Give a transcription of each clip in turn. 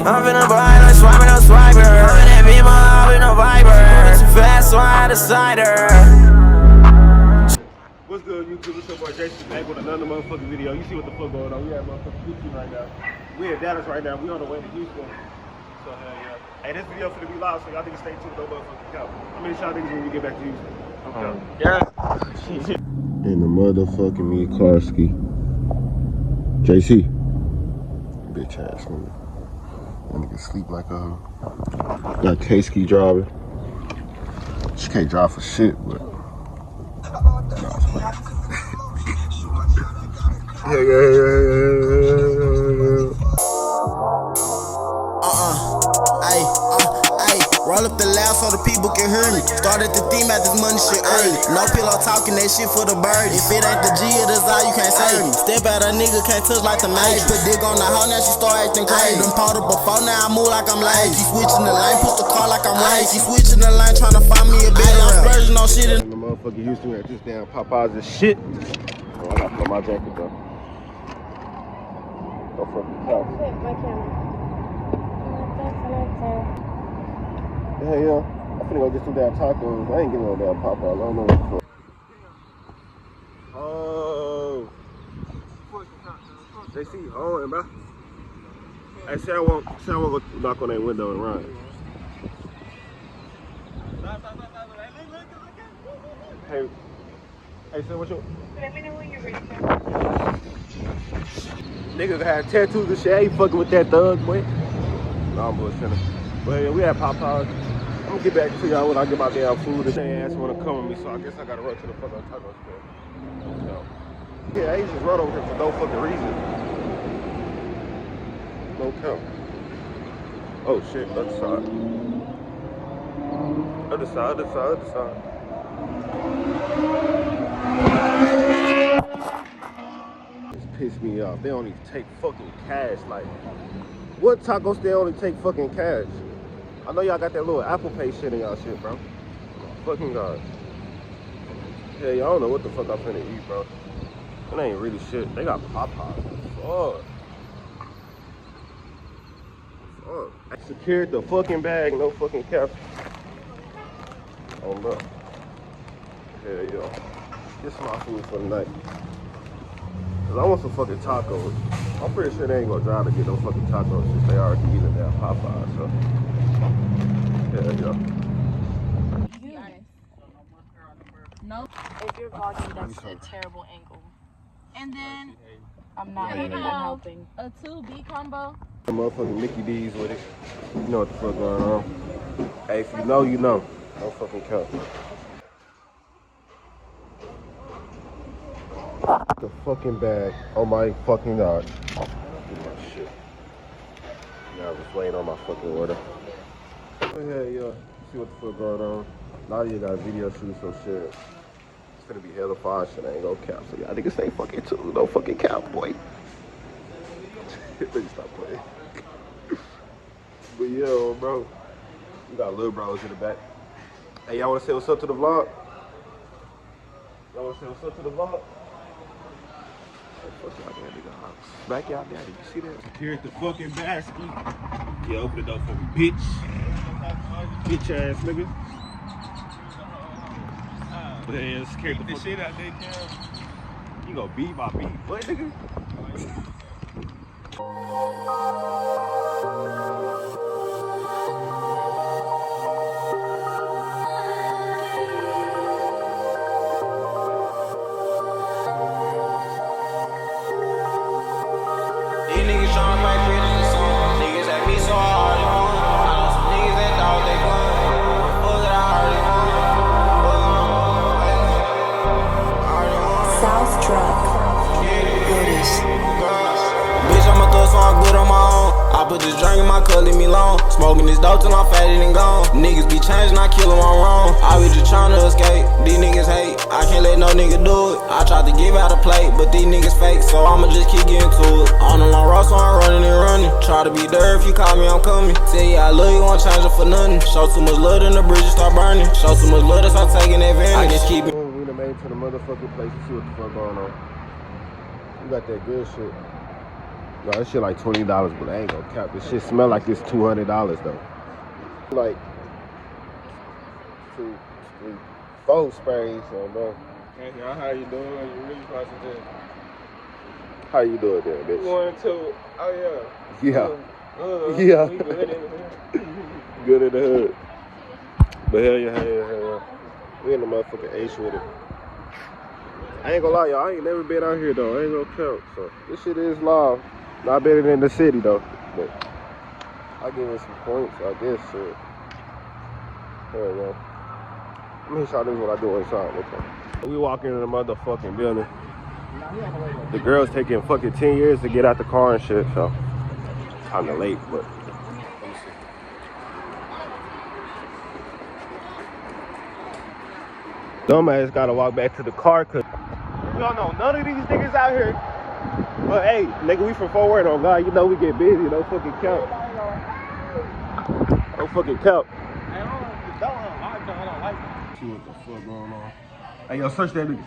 I'm finna buy no swiper, no swiper. I'm in that beam, I'm with no viper. Too fast, so I decide her. What's good, YouTube? It's your boy Dreski back with another motherfucking video. You see what the fuck going on? We at motherfucking Houston right now. We at Dallas right now. We on the way to Houston. So hell yeah. Hey, this video finna be live, so y'all niggas stay tuned. No motherfucking count. How many y'all niggas when we get back to Houston? Okay. Yeah. In the motherfucking me Karski. JC. Bitch ass nigga. That nigga sleep like a hoe. Got K-ski driving. She can't drive for shit, but. Roll up the loud so the people can hear me. Started the theme at this money shit early. No pillow talking, that shit for the bird. If it ain't the G, it is all you can't save me. Step out a nigga, can't touch like the maid. Put dick on the hoe, now she start acting crazy. Done poured up before, now I move like I'm lazy. She switching the lane, push the car like I'm lazy. She switching the lane, trying to find me a bit. I'm splurging on shit. In the motherfucking Houston, we at this damn Popeyes and shit. Oh, I gotta put my jacket though. Go fucking top. My camera. Hell yeah. I'm finna go get some damn tacos. I ain't getting no damn Popeyes. I don't know what the fuck. Oh. JC, hold on, bro. Hey, say I won't go knock on that window and run. Hey, say what you? Let me know when you're ready. Niggas had tattoos and shit. I ain't fucking with that thug, boy. Nah, I'm bullshitting. But yeah, we had Popeyes. I'm gonna get back to y'all when I get my damn food. And they ass wanna come with me, so I guess I gotta run to the fucking taco store. So, yeah, I used to run over here for no fucking reason. No count. Oh shit, other side. Other side, other side, other side. This pissed me off. They only take fucking cash. Like, what tacos they only take fucking cash? I know y'all got that little Apple Pay shit in y'all shit, bro. Fucking God. Yeah, y'all don't know what the fuck I'm finna eat, bro. It ain't really shit. They got Popeyes. Fuck. Fuck. I secured the fucking bag, no fucking caps. Oh, bro. Yeah, yo. This is my food for the night. Cause I want some fucking tacos. I'm pretty sure they ain't gonna drive to get no fucking tacos since they already eating that Popeyes, so. Yeah, yeah. No. If you're vlogging, that's a terrible angle. And then I'm not even helping. A 2B combo. Motherfucking Mickey D's with it. You know what the fuck going on. Hey, if you know, you know. Don't fucking count. The fucking bag. Oh my fucking God. Oh shit. Now I was waiting on my fucking order. Oh yeah, yeah. See what the fuck going on. Nadia got a video shoot, so shit. It's gonna be hella fire shit. I ain't gonna cap. So y'all niggas stay fucking too. No fucking cap, boy. Please stop playing. But yo, bro. We got little bros in the back. Hey, y'all wanna say what's up to the vlog? Y'all wanna say what's up to the vlog? Fuck y'all daddy, dog. Back y'all daddy. You see that? Secured the fucking basket. Yeah, open the door for me, bitch. Bitch ass nigga. But yeah, secured the shit out there, Cam. You gonna beat my beat, what, nigga? Put this drink in my cup, leave me alone. Smoking this dope till I'm fatted and gone. Niggas be changing, I kill them, I'm wrong. I be just trying to escape, these niggas hate. I can't let no nigga do it. I tried to give out a plate, but these niggas fake, so I'ma just keep getting to it. On the long road, so I'm running and running. Try to be there, if you call me, I'm coming. Tell you I love you, won't change it for nothing. Show too much love, then the bridges start burning. Show too much love, that's how taking advantage. I just keep it. We done made it to the motherfucking place to see what the fuck going on. We got that good shit. No, that shit like $20, but I ain't gonna cap. This shit smell like it's $200 though. Like 2, 3, 4 sprays, so bro. Hey, y'all, how you doing? You really crossing this? How you doing there, bitch? 1, 2. Oh yeah. Yeah. Yeah. Yeah. We good in here. Good in the hood. But hell yeah. We in the motherfucking H with it. I ain't gonna lie, y'all. I ain't never been out here though. I ain't gonna count. So this shit is live. Not better than the city though. But I give it some points, I guess. Shit. Hell yeah. Let me show y'all this what I do inside. Okay. We walking in the motherfucking building. The girl's taking fucking 10 years to get out the car and shit, so kinda late, but let me see. Dumbass gotta walk back to the car cause we don't know none of these niggas out here. But hey, nigga, we from Fort Worth on God, you know we get busy, don't fucking count. Don't fucking count. See what the fuck going on. Hey, yo, search that nigga.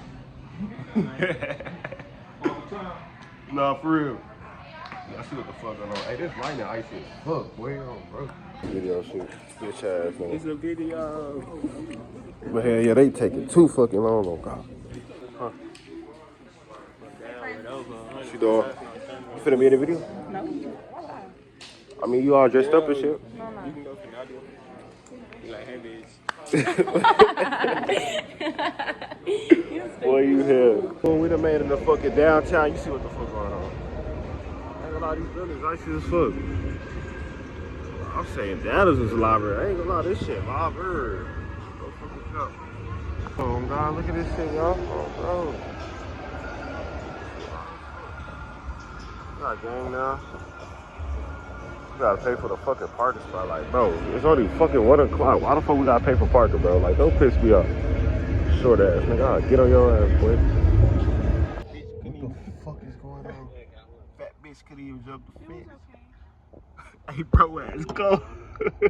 Nah, for real. I see what the fuck going on. Hey, this lightning icy as fuck. Boy, bro. Video shoot. Bitch ass nigga. It's a video. But hell yeah, they taking too fucking long on God. Huh? What you doing? You finna be in the video? No. I mean, you all dressed up and shit. You can go for now. You like, hey, bitch. Boy, you here. When we done made it in the fucking downtown, you see what the fuck going on. I ain't gonna lie, these buildings icy as fuck. I'm saying Dallas is liver. I ain't gonna lie, this shit liver. Go fucking cup. Oh God, look at this shit, y'all. Oh, bro. Got gang now. You gotta pay for the fucking parking spot. Like, bro, it's only fucking 1 o'clock. Why the fuck we gotta pay for parking, bro? Like, don't piss me off. Short ass nigga, I'll get on your ass, boy. What the fuck is going on? Fat bitch couldn't even jump the fence. Hey, bro, ass, go. Look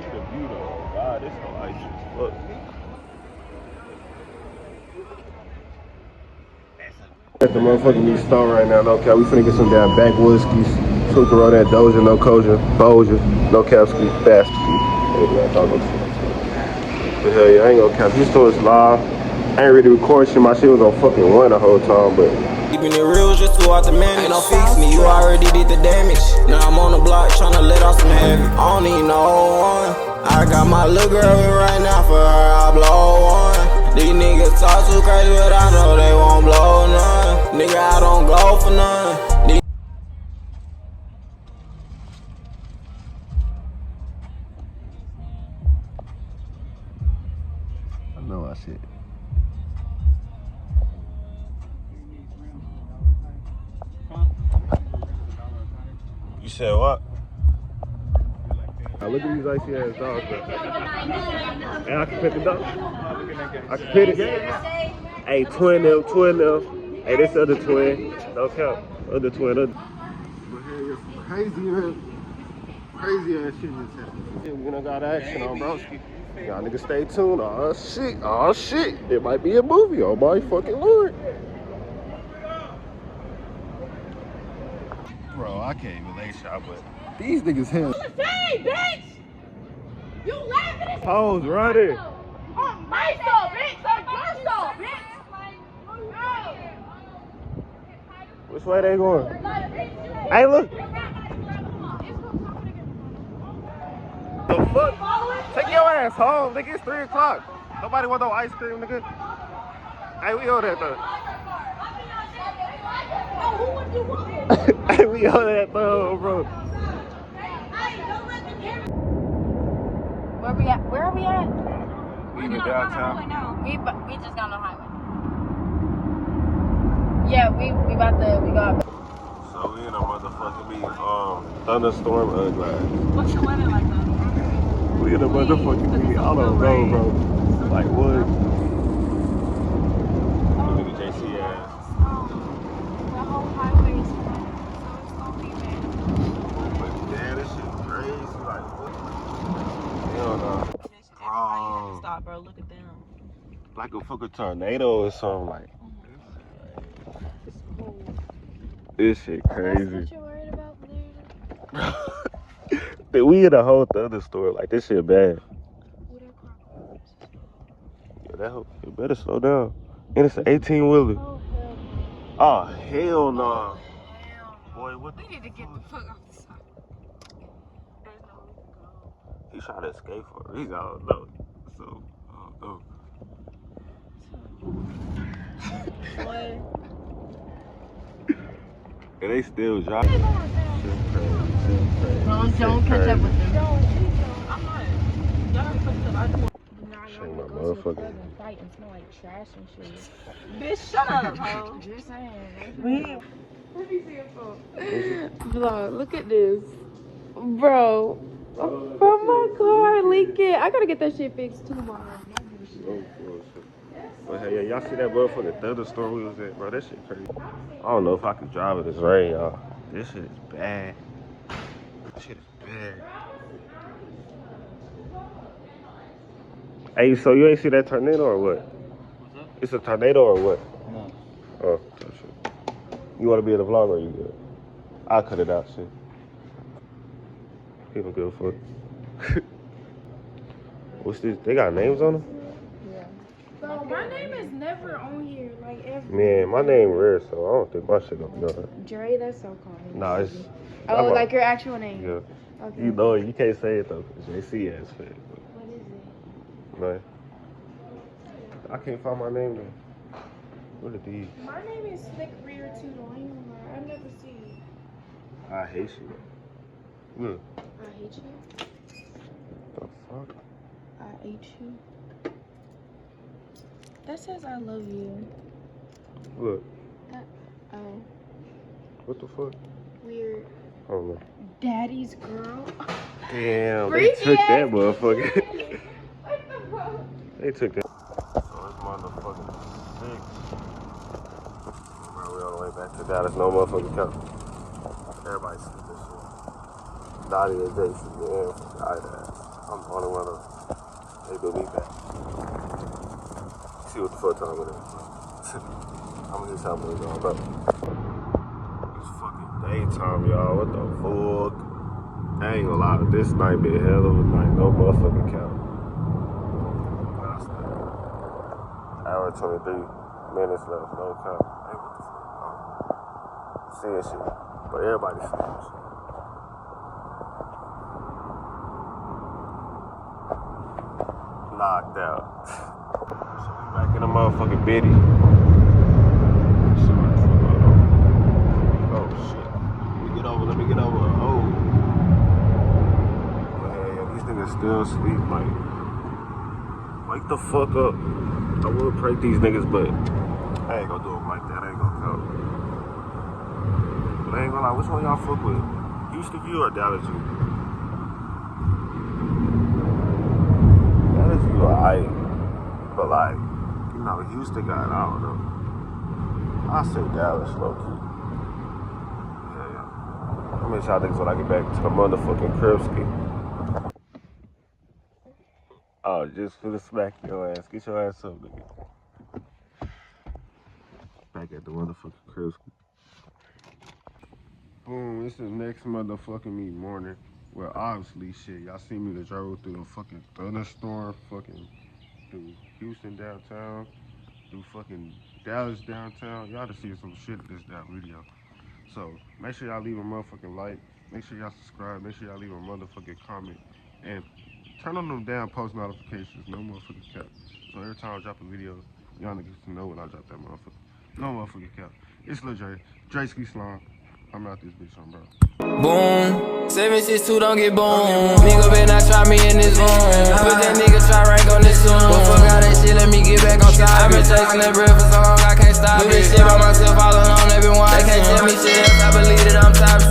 at the view though. God, this so icy as fuck. At the motherfucking meat store right now, no cap. We finna get some damn backwoods skis. Tucaro, that Doja, no Koja, Boja, no cap ski, fast ski. But hell yeah, I ain't gonna cap. This store is live. I ain't really recording shit. My shit was on fucking 1 the whole time, but Keeping it real just to out the man. Ain't no fix me, you already did the damage. Now I'm on the block tryna let off some heavy. I don't need no one. I got my little girl in right now, for her I blow one. These niggas talk too crazy, but I know they won't blow none. Nigga, I don't go for none. I know I said. You said what? Now look at these icy ass dogs, bro. And I can pet the dog. I can pet it. Hey, twin them. Hey, this other twin. Don't count. Other twin. But here is crazy ass shit just happened. We done got action on broski. Y'all niggas stay tuned. Oh shit. It might be a movie. Oh my fucking lord. Bro, I can't even lay shot, but these niggas hell. Hey, bitch! You laughing at Pose running. on my soul, bitch! On your soul, bitch! Which way they going? Hey, look. The fuck? Take your ass home, nigga. It's 3 o'clock. Nobody want no ice cream, nigga. Hey, we owe that though. Hey, we owe that though, bro. Where we at? Where are we at? We in downtown. We just got on the highway. Yeah, we got. So we in a motherfucking thunderstorm glass. What's the weather like though? We in a motherfucking meeting. I don't know, bro. Like what? Look at JC ass. The whole highway is flooded, so it's gonna be bad. But damn, this shit crazy. Like what? Hell no. Stop, bro. Look at them. like a fucking tornado or something. Like, It's cold. this shit crazy. That's what you're worried about, literally? We in a whole thunderstorm. Like, this shit bad. Yeah, that hoe, you better slow down. And it's an 18-wheeler. Oh, hell no. Oh, hell no. Hell no. Boy, what the We need to get the fuck off the side. There's no way to go. He trying to escape for it. He's out, no. So, oh. Boy. And they still driving. Shit crazy. Don't catch up with them. I'm not. Y'all fucked up. I just want. Shit, my motherfucker. Fight and smell like trash and shit. Bitch, shut up, ho. Just saying. Let me see your phone. Vlog, look at this. Bro, from my car leaking. I gotta get that shit fixed tomorrow. But hey, y'all see that motherfucking thunderstorm we was at, bro? That shit crazy. I don't know if I can drive in this rain, y'all. This shit is bad. This shit is bad. Hey, so you ain't see that tornado or what? What's up? It's a tornado or what? No. Oh, that shit. You want to be in the vlog or you good? I'll cut it out, shit. People give a fuck. What's this? They got names on them? Yeah. Bro, my name is never on here, like ever. Man, my name rare, so I don't think my shit gonna be on there. Dre, that's so common. Nah, it's... Oh, like your actual name? Yeah. Okay. You know it. You can't say it, though, because JC ass fat. What is it? Man. I can't find my name, though. What are these? My name is Slick Rear too, though. I ain't gonna lie. I never see it. I hate you. Look. I hate you. The fuck? I hate you. That says I love you. Look. Oh. What the fuck? Weird. I don't know. Daddy's girl. Damn, they Freaky took that ass motherfucker. What the fuck? They took that. So it's motherfucking 6. Bro, we on the way back to Dallas. No motherfucking count. Everybody sleep this shit. Dottie and Jason, man. I'm the only one of they do me back. See what the fuck time it is. I'm gonna just tell me what's going on. It's fucking daytime, y'all. What the fuck? I ain't gonna lie. This night be a hell of a night. No motherfucking count. Hour 23 minutes left. No count. Hey, what the fuck? Seeing shit. But everybody seeing shit. Knocked out. So we back in the motherfucking biddy. Oh shit. Let me get over. Oh. Yeah, these niggas still sleep. Like, wake the fuck up. I would prank these niggas, but I ain't gonna do them like that. I ain't gonna count. But I ain't gonna lie, which one y'all fuck with? Houston View or Dallas View? Dallas View alright. But like, you know, Houston got, I don't know. I say Dallas low key. Yeah. How many y'all niggas when I get back to the motherfucking crib ski? Oh, just for the smack your ass. Get your ass up, nigga. Back at the motherfucking crib ski. Boom, it's the next motherfucking me morning. Well, obviously, shit, y'all see me that drove through the fucking thunderstorm, fucking through Houston downtown, through fucking Dallas downtown. Y'all just see some shit in this damn video. So, make sure y'all leave a motherfucking like. Make sure y'all subscribe. Make sure y'all leave a motherfucking comment. And turn on them damn post notifications. No motherfucking cap. So every time I drop a video, y'all niggas to know when I drop that motherfucker. No motherfucking cap. It's Lil Dre. Dreski Vlogs. I'm out this bitch on, bro. Boom, 762 don't get boom. Nigga better not try me in this room. Put that nigga try rank on this soon. But fuck all that shit, let me get back on top. I been chasing that bread for so long, I can't stop it. Shit by myself, all alone, everyone. They can't tell me shit else, I believe that I'm top.